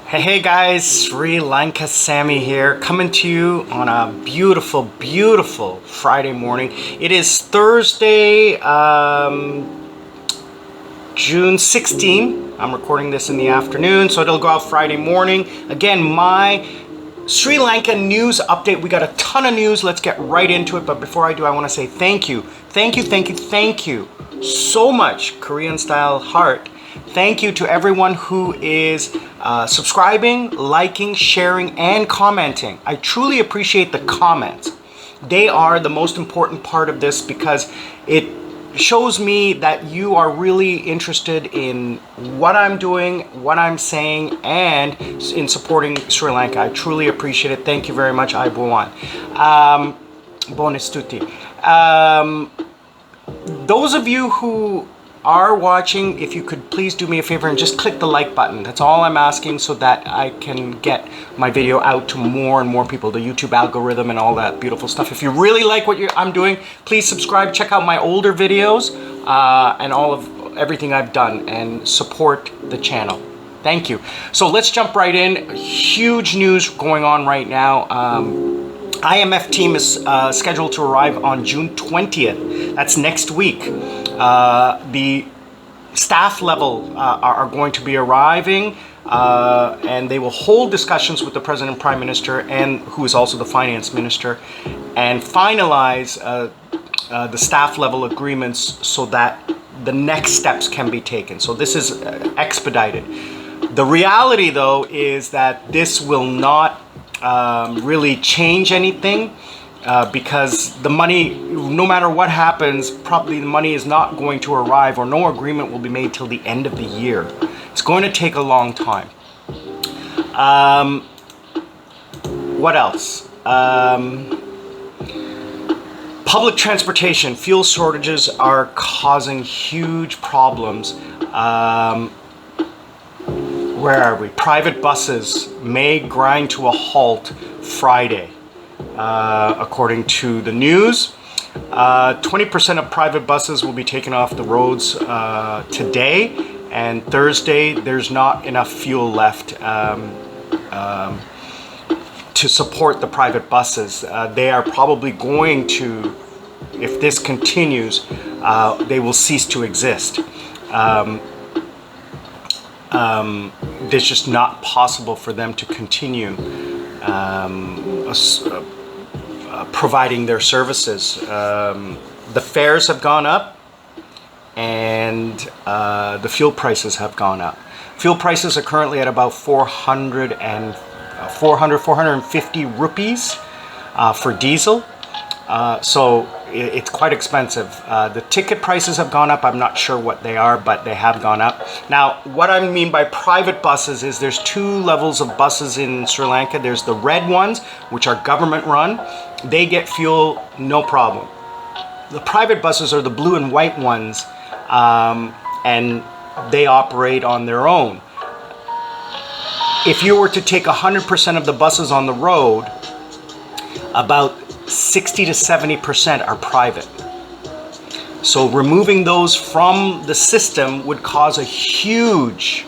Hey guys, Sri Lanka Sammy here, coming to you on a beautiful, beautiful Friday morning. It is Thursday, June 16. I'm recording this in the afternoon, so it'll go out Friday morning. Again, my Sri Lanka news update. We got a ton of news. Let's get right into it. But before I do, I want to say thank you. Thank you so much, Korean style heart. Thank you to everyone who is subscribing, liking, sharing, and commenting. I truly appreciate the comments. They are the most important part of this because it shows me that you are really interested in what I'm doing, what I'm saying, and in supporting Sri Lanka. I truly appreciate it. Thank you very much, Aibuwan. Bonus tutti. Those of you who are watching, if you could please do me a favor and just click the like button. That's all I'm asking so that I can get my video out to more and more people, the YouTube algorithm and all that beautiful stuff. If you really like what I'm doing, please subscribe, check out my older videos and all of everything I've done and support the channel. Thank you. So let's jump right in. Huge news going on right now. IMF team is scheduled to arrive on June 20th. That's next week. The staff level are going to be arriving and they will hold discussions with the President, Prime Minister, and who is also the Finance Minister, and finalize the staff level agreements so that the next steps can be taken. So this is expedited. The reality, though, is that this will not really change anything because the money, no matter what happens, probably the money is not going to arrive or no agreement will be made till the end of the year. It's going to take a long time. What else? Public transportation, fuel shortages are causing huge problems. Where are we? Private buses may grind to a halt Friday, according to the news. 20% of private buses will be taken off the roads today, and Thursday there's not enough fuel left to support the private buses. They are probably going to, if this continues, they will cease to exist. It's just not possible for them to continue providing their services. The fares have gone up and the fuel prices have gone up. Fuel prices are currently at about 450 rupees for diesel. So it's quite expensive. The ticket prices have gone up. I'm not sure what they are, but they have gone up. Now, what I mean by private buses is there's two levels of buses in Sri Lanka. There's the red ones, which are government run. They get fuel, no problem. The private buses are the blue and white ones, and they operate on their own. If you were to take 100% of the buses on the road, about 60 to 70% are private. So removing those from the system would cause a huge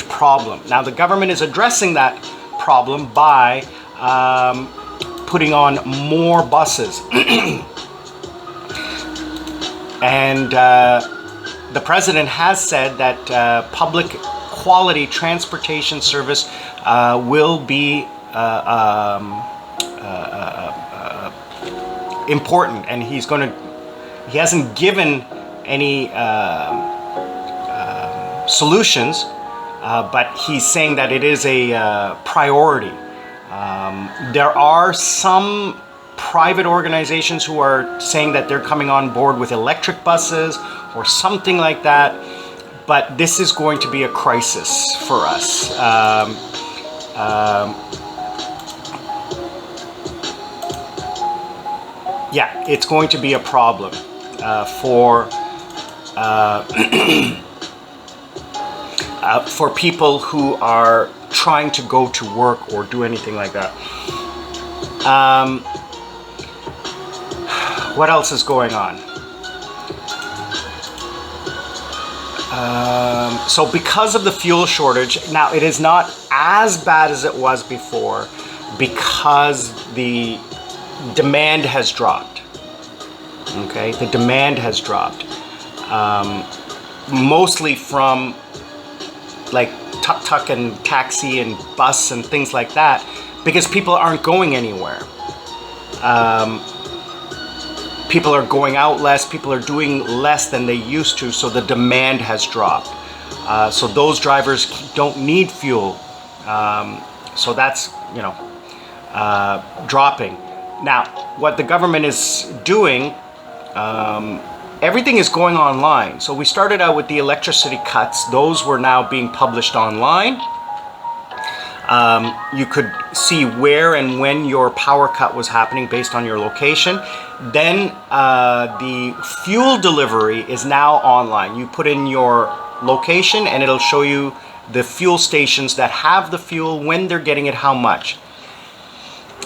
problem. Now the government is addressing that problem by putting on more buses. And the president has said that public quality transportation service will be important, and he hasn't given any solutions, but he's saying that it is a priority. There are some private organizations who are saying that they're coming on board with electric buses or something like that, but this is going to be a crisis for us. Yeah, it's going to be a problem for people who are trying to go to work or do anything like that. What else is going on? So because of the fuel shortage, now it is not as bad as it was before because the demand has dropped. Okay, the demand has dropped. Mostly from like tuk-tuk and taxi and bus and things like that, because people aren't going anywhere. People are going out less, people are doing less than they used to, so the demand has dropped. So those drivers don't need fuel. So that's, dropping. Now, what the government is doing, everything is going online. So we started out with the electricity cuts. Those were now being published online. You could see where and when your power cut was happening based on your location. Then the fuel delivery is now online. You put in your location and it'll show you the fuel stations that have the fuel, when they're getting it, how much.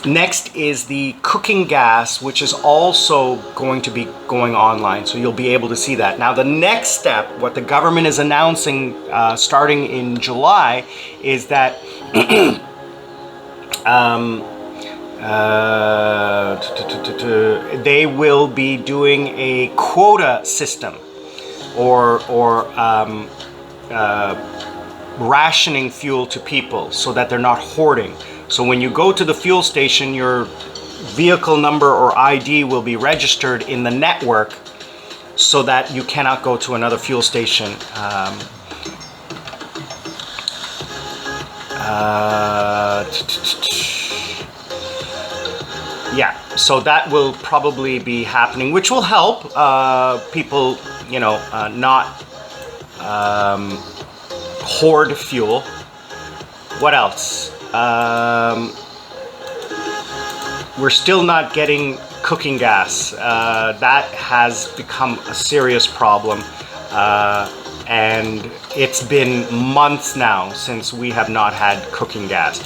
Next is the cooking gas, which is also going to be going online, so you'll be able to see that. Now the next step, what the government is announcing starting in July, is that they will be doing a quota system or rationing fuel to people so that they're not hoarding. So when you go to the fuel station, your vehicle number or ID will be registered in the network so that you cannot go to another fuel station. Yeah, so that will probably be happening, which will help people, not hoard fuel. What else? We're still not getting cooking gas. That has become a serious problem. And it's been months now since we have not had cooking gas.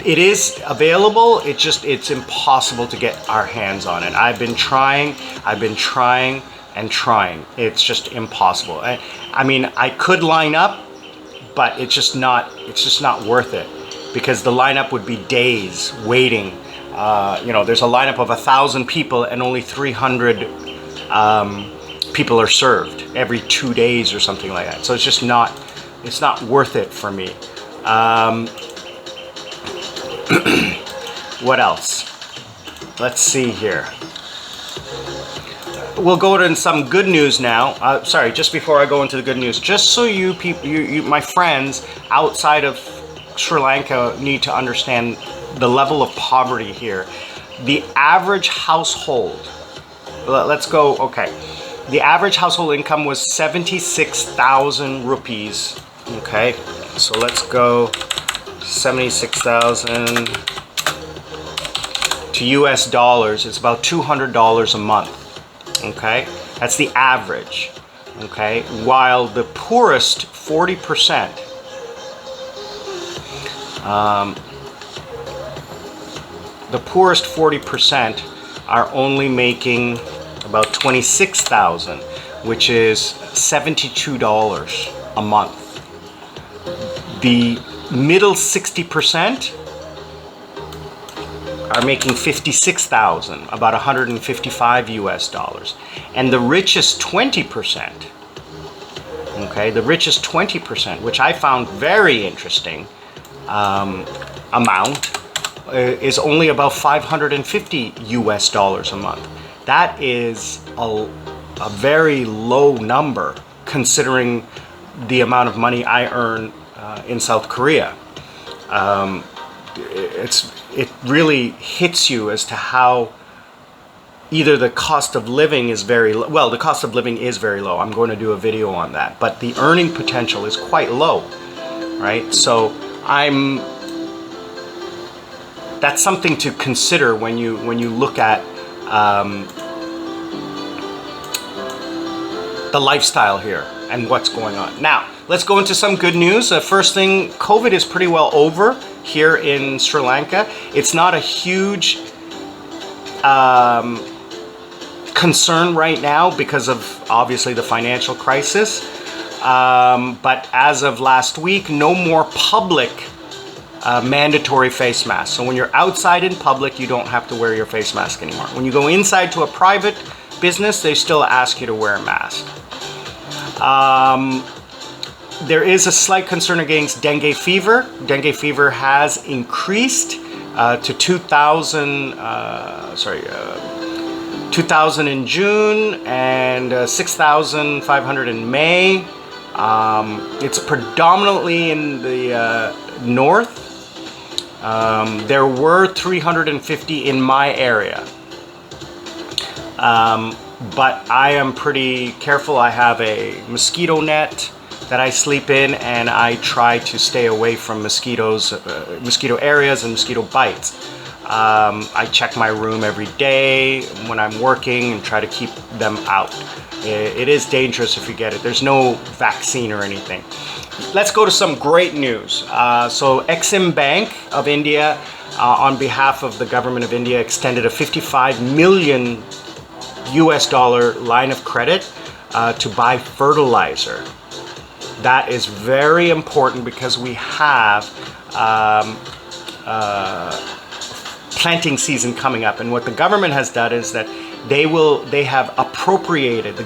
It is available, it's impossible to get our hands on it. I've been trying and trying. It's just impossible. I mean, I could line up, but it's just not worth it, because the lineup would be days waiting. There's a lineup of 1,000 people and only 300 people are served every 2 days or something like that. So it's not worth it for me. What else? Let's see here. We'll go to some good news now. Sorry, just before I go into the good news, just so you people, my friends outside of Sri Lanka need to understand the level of poverty here. The average household, let's go, okay. The average household income was 76,000 rupees. Okay, so let's go 76,000 to US dollars. It's about $200 a month. Okay, that's the average. Okay, while the poorest 40%, the poorest 40% are only making about 26,000, which is $72 a month. The middle 60% are making 56,000, about 155 US dollars. And the richest 20%, okay, the richest 20%, which I found very interesting amount, is only about 550 US dollars a month. That is a very low number considering the amount of money I earn in South Korea. It really hits you as to how either the cost of living is very low. Well, the cost of living is very low. I'm going to do a video on that. But the earning potential is quite low, right? So that's something to consider when you look at the lifestyle here and what's going on. Now, let's go into some good news. First thing, COVID is pretty well over here in Sri Lanka. It's not a huge concern right now because of obviously the financial crisis. But as of last week, no more public mandatory face masks. So when you're outside in public, you don't have to wear your face mask anymore. When you go inside to a private business, they still ask you to wear a mask. There is a slight concern against dengue fever. Dengue fever has increased to 2,000 in June and 6,500 in May. It's predominantly in the north. There were 350 in my area. But I am pretty careful. I have a mosquito net that I sleep in, and I try to stay away from mosquitoes, mosquito areas and mosquito bites. I check my room every day when I'm working and try to keep them out. It is dangerous if you get it. There's no vaccine or anything. Let's go to some great news. So Exim Bank of India, on behalf of the government of India, extended a $55 million line of credit to buy fertilizer. That is very important because we have planting season coming up, and what the government has done is that the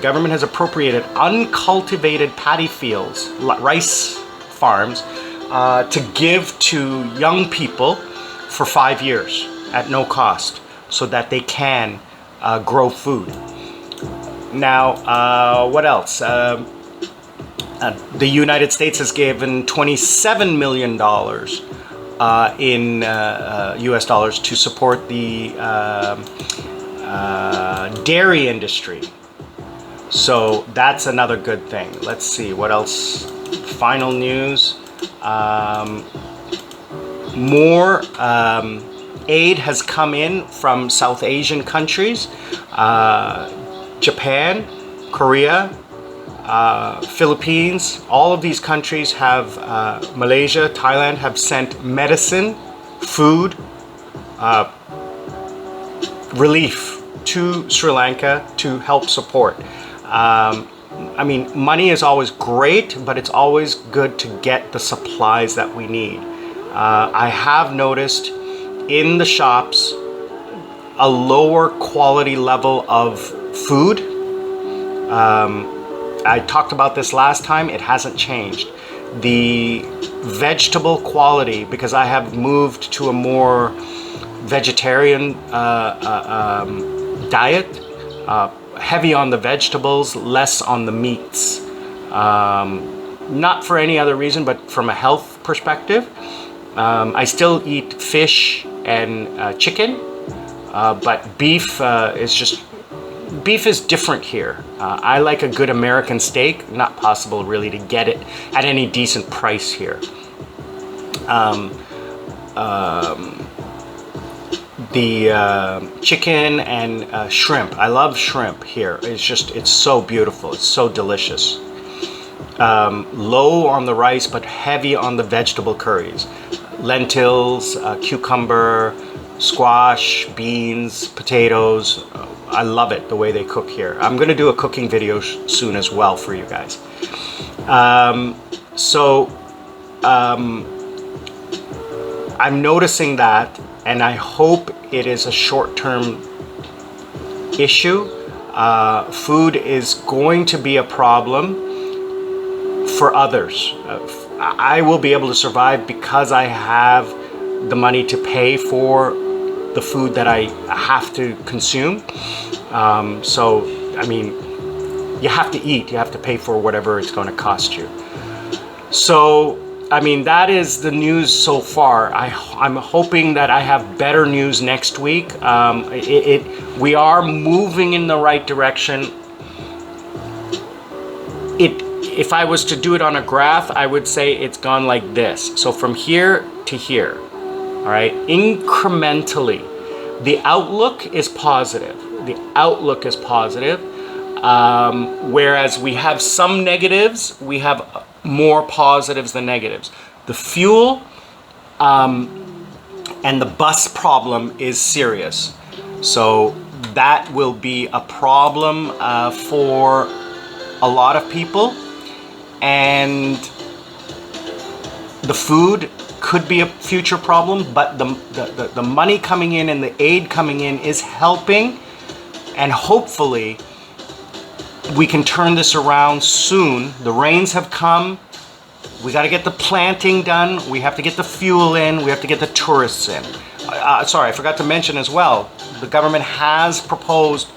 government has appropriated uncultivated paddy fields, rice farms, to give to young people for 5 years at no cost, so that they can grow food. Now, what else? The United States has given $27 million in US dollars to support the dairy industry. So that's another good thing. Let's see, what else? Final news. More aid has come in from South Asian countries. Japan, Korea, Philippines, all of these countries have, Malaysia, Thailand have sent medicine, food, relief to Sri Lanka to help support. I mean, money is always great, but it's always good to get the supplies that we need. I have noticed in the shops a lower quality level of food. I talked about this last time, it hasn't changed. The vegetable quality, because I have moved to a more vegetarian diet, heavy on the vegetables, less on the meats. Not for any other reason, but from a health perspective. I still eat fish and chicken, but beef is different here. I like a good American steak, not possible really to get it at any decent price here. The chicken and shrimp, I love shrimp here. It's so beautiful, it's so delicious. Low on the rice, but heavy on the vegetable curries. Lentils, cucumber, squash, beans, potatoes. I love it the way they cook here. I'm going to do a cooking video soon as well for you guys. I'm noticing that, and I hope it is a short-term issue. Food is going to be a problem for others. I will be able to survive because I have the money to pay for the food that I have to consume. So, I mean, you have to eat, you have to pay for whatever it's going to cost you. So, I mean, that is the news so far. I'm hoping that I have better news next week. We are moving in the right direction. If I was to do it on a graph, I would say it's gone like this. So from here to here, all right, incrementally, the outlook is positive. The outlook is positive. Whereas we have some negatives, we have more positives than negatives. The fuel and the bus problem is serious. So that will be a problem for a lot of people. and the food could be a future problem, but the money coming in and the aid coming in is helping, and hopefully we can turn this around soon. The rains have come. We got to get the planting done. We have to get the fuel in. We have to get the tourists in. Sorry, I forgot to mention as well, the government has proposed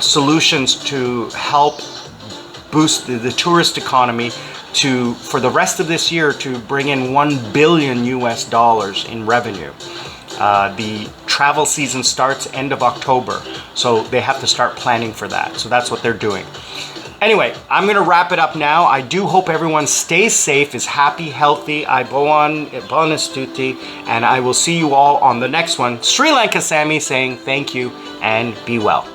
solutions to help boost the tourist economy for the rest of this year to bring in $1 billion in revenue. The travel season starts end of October, so they have to start planning for that. So that's what they're doing. Anyway, I'm going to wrap it up now. I do hope everyone stays safe, is happy, healthy. Aiboan, bonastuti, and I will see you all on the next one. Sri Lanka Sammy saying thank you and be well.